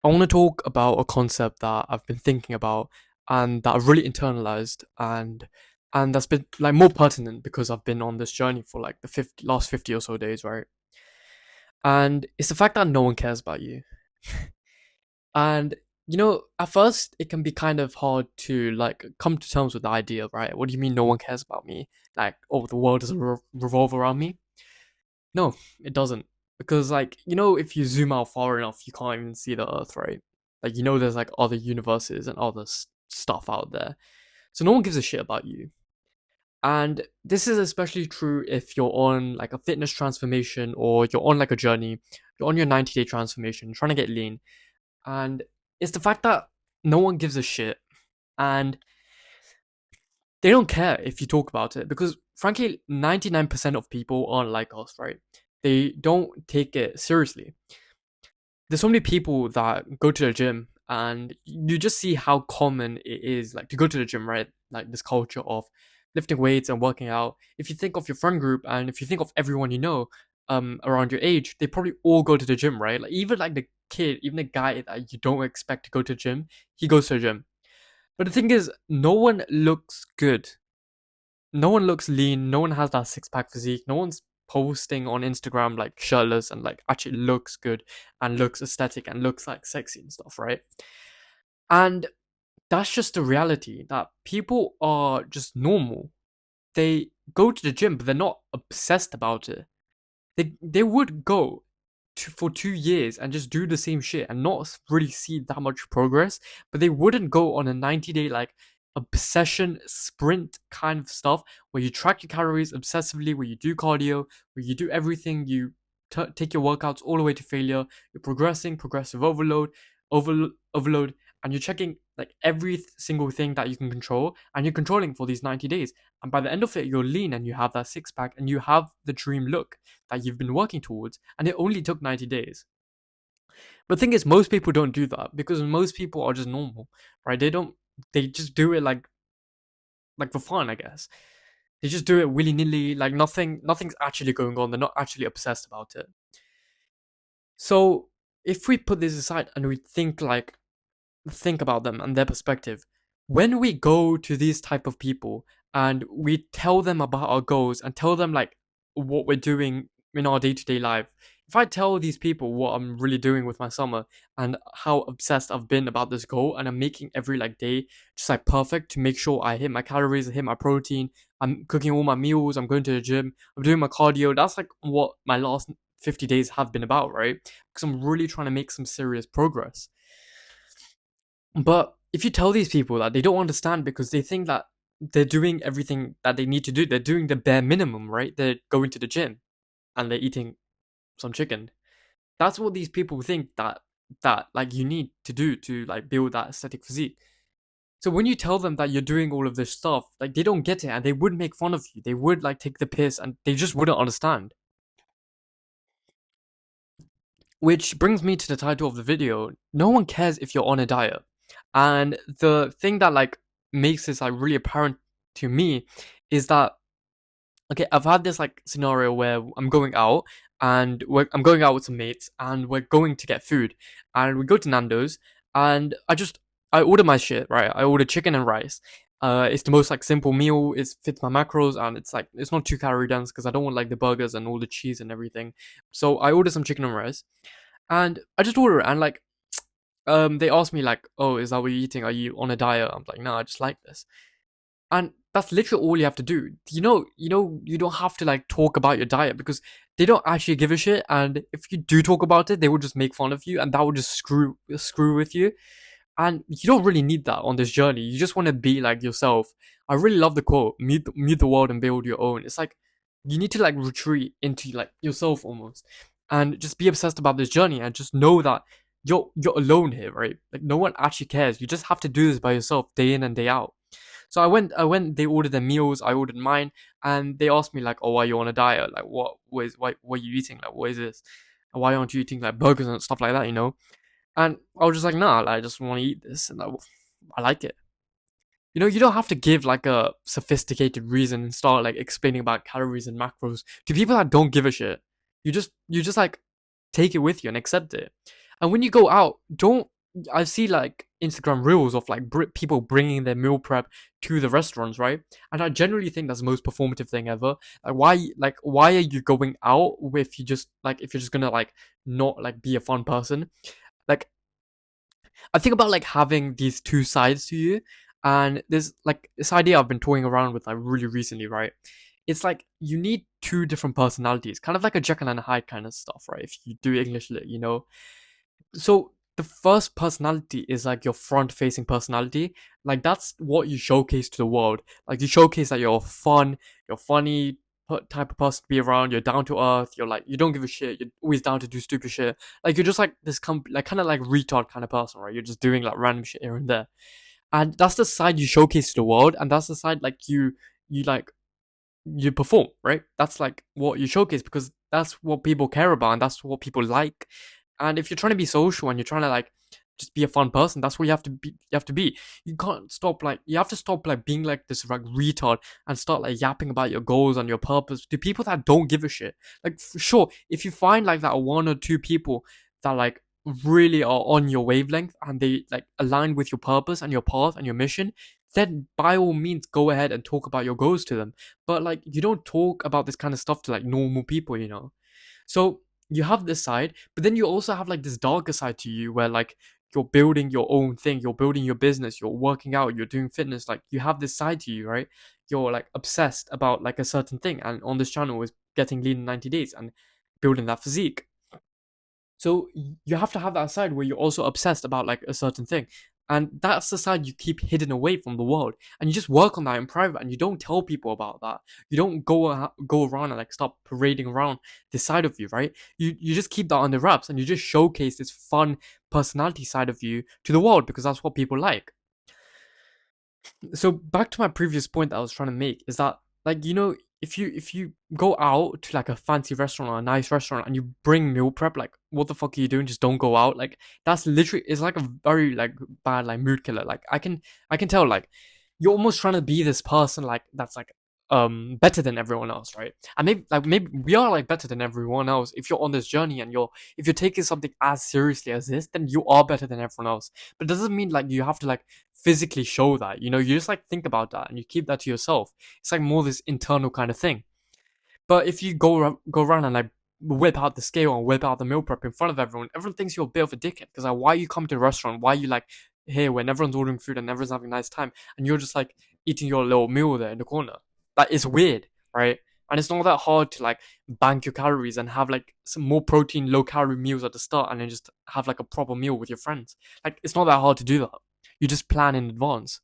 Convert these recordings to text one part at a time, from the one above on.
I want to talk about a concept that I've been thinking about and that I've really internalized and that's been like more pertinent because I've been on this journey for like the last 50 or so days, right? And it's the fact that no one cares about you. And at first it can be kind of hard to like come to terms with the idea, right? What do you mean no one cares about me? Like, oh, the world doesn't revolve around me? No, it doesn't. Because like, if you zoom out far enough, you can't even see the Earth, right? Like, there's like other universes and other stuff out there. So no one gives a shit about you. And this is especially true if you're on like a fitness transformation or you're on like a journey, you're on your 90-day transformation, trying to get lean. And it's the fact that no one gives a shit and they don't care if you talk about it because frankly 99% of people aren't like us, right? They don't take it seriously. There's so many people that go to the gym and you just see how common it is like to go to the gym, right? Like this culture of lifting weights and working out. If you think of your friend group and if you think of everyone you know around your age, they probably all go to the gym, right? Like even like the kid, even the guy that you don't expect to go to the gym, he goes to the gym. But the thing is, no one looks good. No one looks lean. No one has that six pack physique. No one's posting on Instagram like shirtless and like actually looks good and looks aesthetic and looks like sexy and stuff, right? And that's just the reality that people are just normal. They go to the gym, but they're not obsessed about it. They would go for 2 years and just do the same shit and not really see that much progress, but they wouldn't go on a 90-day like obsession sprint kind of stuff where you track your calories obsessively, where you do cardio, where you do everything, you take your workouts all the way to failure, you're progressing, progressive overload, and you're checking like every single thing that you can control and you're controlling for these 90 days. And by the end of it, you're lean and you have that six pack and you have the dream look that you've been working towards. And it only took 90 days. But the thing is, most people don't do that because most people are just normal, right? They just do it like for fun, I guess. They just do it willy nilly, like nothing's actually going on. They're not actually obsessed about it. So if we put this aside and we think about them and their perspective, when we go to these type of people and we tell them about our goals and tell them like what we're doing in our day-to-day life, if I tell these people what I'm really doing with my summer and how obsessed I've been about this goal and I'm making every like day just like perfect to make sure I hit my calories, I hit my protein, I'm cooking all my meals, I'm going to the gym, I'm doing my cardio, that's like what my last 50 days have been about, right? Because I'm really trying to make some serious progress. But if you tell these people that, they don't understand because they think that they're doing everything that they need to do. They're doing the bare minimum, right? They're going to the gym and they're eating some chicken. That's what these people think that like you need to do to like build that aesthetic physique. So when you tell them that you're doing all of this stuff, like they don't get it and they would make fun of you. They would like take the piss and they just wouldn't understand. Which brings me to the title of the video. No one cares if you're on a diet. And the thing that like makes this like really apparent to me is that okay, I've had this like scenario where I'm going out and I'm going out with some mates and we're going to get food and we go to Nando's and I order my shit, right? I order chicken and rice. It's the most like simple meal. It fits my macros and it's like it's not too calorie dense because I don't want like the burgers and all the cheese and everything. So I order some chicken and rice and I just order it and like they asked me like, oh, is that what you're eating? Are you on a diet? I'm like, no, I just like this. And that's literally all you have to do. You don't have to like talk about your diet because they don't actually give a shit. And if you do talk about it, they will just make fun of you and that will just screw with you. And you don't really need that on this journey. You just want to be like yourself. I really love the quote, meet the world and build your own. It's like you need to like retreat into like yourself almost and just be obsessed about this journey and just know that you're alone here, right? Like no one actually cares. You just have to do this by yourself day in and day out. So they ordered their meals, I ordered mine, and they asked me like, oh, why are you on a diet? Like what are you eating? Like what is this? And why aren't you eating like burgers and stuff like that, you know? And I was just like, nah, like, I just want to eat this and I like it. You don't have to give like a sophisticated reason and start like explaining about calories and macros to people that don't give a shit. You just like take it with you and accept it. And when you go out, don't I see like Instagram reels of like people bringing their meal prep to the restaurants, right? And I generally think that's the most performative thing ever. Why are you going out if you just like if you're just gonna like not like be a fun person? Like I think about like having these two sides to you, and there's like this idea I've been toying around with like really recently, right? It's like you need two different personalities, kind of like a Jekyll and Hyde kind of stuff, right? If you do English lit, you know. So the first personality is like your front facing personality. Like that's what you showcase to the world. Like you showcase that you're fun, you're funny type of person to be around, you're down to earth, you're like you don't give a shit, you're always down to do stupid shit. Like you're just like this like kind of like retard kind of person, right? You're just doing like random shit here and there. And that's the side you showcase to the world, and that's the side like you like you perform, right? That's like what you showcase because that's what people care about and that's what people like. And if you're trying to be social and you're trying to like just be a fun person, that's what you have to be. You have to be. You can't stop like you have to stop like being like this like retard and start like yapping about your goals and your purpose to people that don't give a shit. Like sure, if you find like that one or two people that like really are on your wavelength and they like align with your purpose and your path and your mission, then by all means go ahead and talk about your goals to them. But like you don't talk about this kind of stuff to like normal people, you know. So you have this side, but then you also have like this darker side to you where like you're building your own thing, you're building your business, you're working out, you're doing fitness, like you have this side to you, right? You're like obsessed about like a certain thing, and on this channel is getting lean in 90 days and building that physique. So you have to have that side where you're also obsessed about like a certain thing. And that's the side you keep hidden away from the world. And you just work on that in private and you don't tell people about that. You don't go around and like start parading around this side of you, right? You just keep that under wraps and you just showcase this fun personality side of you to the world because that's what people like. So back to my previous point that I was trying to make is that like you know if you go out to like a fancy restaurant or a nice restaurant and you bring meal prep, like what the fuck are you doing? Just don't go out. Like that's literally it's like a very like bad like mood killer. Like I can tell like you're almost trying to be this person like that's like better than everyone else, right? And maybe we are like better than everyone else. If you're on this journey and if you're taking something as seriously as this, then you are better than everyone else. But it doesn't mean like you have to like physically show that. You know, you just like think about that and you keep that to yourself. It's like more this internal kind of thing. But if you go around and like whip out the scale and whip out the meal prep in front of everyone, everyone thinks you're a bit of a dickhead. Because like, why are you coming to a restaurant? Why are you like here when everyone's ordering food and everyone's having a nice time, and you're just like eating your little meal there in the corner? That is weird, right? And it's not that hard to like bank your calories and have like some more protein, low calorie meals at the start, and then just have like a proper meal with your friends. Like it's not that hard to do that. You just plan in advance.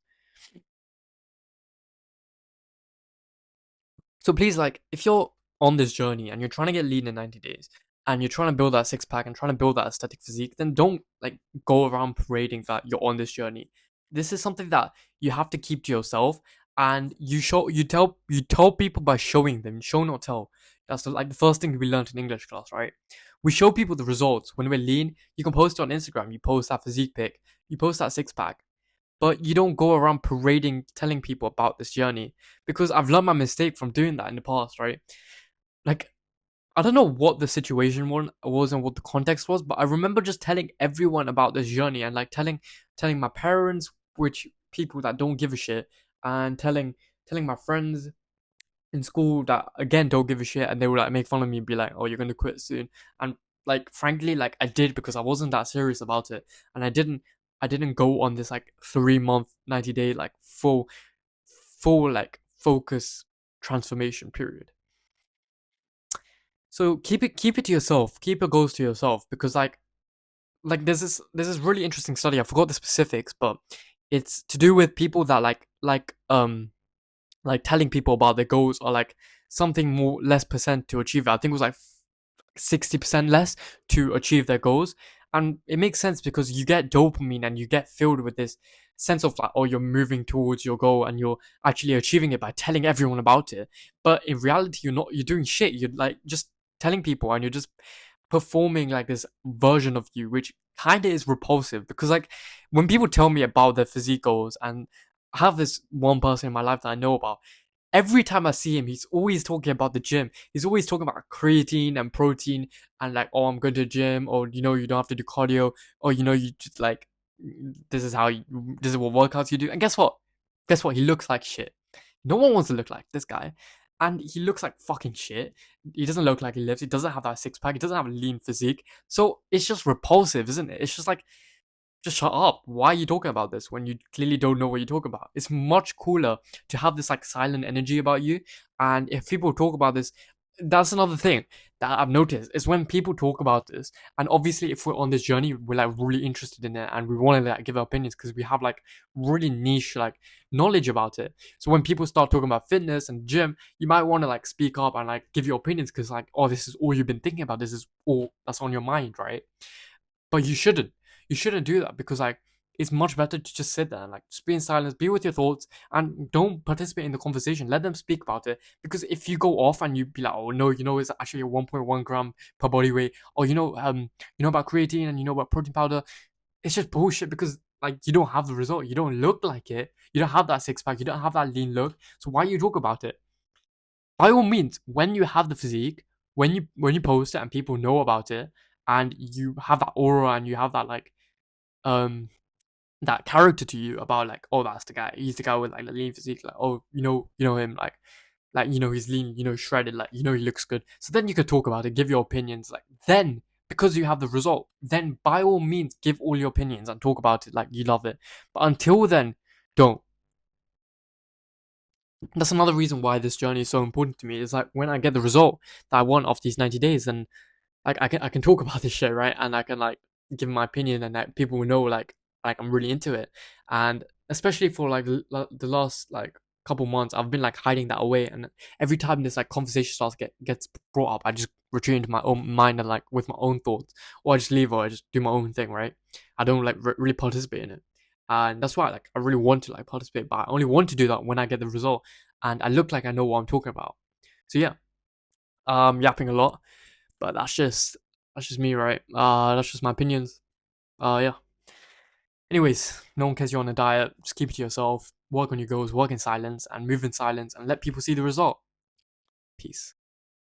So please, like, if you're on this journey and you're trying to get lean in 90 days and you're trying to build that six pack and trying to build that aesthetic physique, then don't like go around parading that you're on this journey. This is something that you have to keep to yourself, and you tell people by showing them, show not tell. That's like the first thing we learned in English class, right? We show people the results. When we're lean, you can post it on Instagram. You post that physique pic, you post that six pack, but you don't go around parading telling people about this journey, because I've learned my mistake from doing that in the past, right? Like I don't know what the situation was and what the context was, but I remember just telling everyone about this journey and like telling my parents, which people that don't give a shit, and telling my friends in school that again don't give a shit, and they would like make fun of me and be like, "Oh, you're gonna quit soon." And like frankly, like I did because I wasn't that serious about it, and I didn't go on this like 3 month 90 day like full like focus transformation period. So keep it to yourself, keep your goals to yourself, because like there's this really interesting study. I forgot the specifics, but it's to do with people that like telling people about their goals or like something more less percent to achieve it. I think it was like 60% less to achieve their goals. And it makes sense because you get dopamine and you get filled with this sense of like, oh, you're moving towards your goal and you're actually achieving it by telling everyone about it. But in reality, you're doing shit. You're like just telling people and you're just performing like this version of you, which kind of is repulsive because like when people tell me about their physique goals, and I have this one person in my life that I know about, every time I see him, he's always talking about the gym. He's always talking about creatine and protein and like, oh, I'm going to the gym, or you know, you don't have to do cardio, or you know, you just like this is how you, this is what workouts you do. And guess what? Guess what? He looks like shit. No one wants to look like this guy. And he looks like fucking shit. He doesn't look like he lives. He doesn't have that six pack. He doesn't have a lean physique. So it's just repulsive, isn't it? It's just like, just shut up. Why are you talking about this when you clearly don't know what you're talking about? It's much cooler to have this like silent energy about you. And if people talk about this, that's another thing that I've noticed is when people talk about this, and obviously if we're on this journey, we're like really interested in it and we want to like give our opinions because we have like really niche like knowledge about it. So when people start talking about fitness and gym, you might want to like speak up and like give your opinions because like, oh, this is all you've been thinking about. This is all that's on your mind, right? But you shouldn't. You shouldn't do that because like it's much better to just sit there and like just be in silence, be with your thoughts, and don't participate in the conversation. Let them speak about it. Because if you go off and you be like, oh no, you know it's actually a 1.1 gram per body weight, or you know about creatine and you know about protein powder, it's just bullshit because like you don't have the result. You don't look like it. You don't have that six pack. You don't have that lean look. So why you talk about it? By all means, when you have the physique, when you post it and people know about it, and you have that aura and you have that like um that character to you about like, oh, that's the guy. He's the guy with like the lean physique. Like, oh, you know him. Like he's lean. Shredded. Like, he looks good. So then you could talk about it, give your opinions. Like then, because you have the result, then by all means give all your opinions and talk about it like you love it. But until then, don't. That's another reason why this journey is so important to me. Is like when I get the result that I want of these 90 days, then like I can talk about this shit, right? And I can like give my opinion, and like people will know like I'm really into it. And especially for like the last like couple months, I've been like hiding that away. And every time this like conversation gets brought up, I just retreat into my own mind and like with my own thoughts, or I just leave, or I just do my own thing, right? I don't like really participate in it. And that's why like I really want to like participate, but I only want to do that when I get the result and I look like I know what I'm talking about. So yeah, yapping a lot, but that's just me, right? That's just my opinions. Yeah. Anyways, no one cares you're on a diet. Just keep it to yourself. Work on your goals. Work in silence and move in silence, and let people see the result. Peace.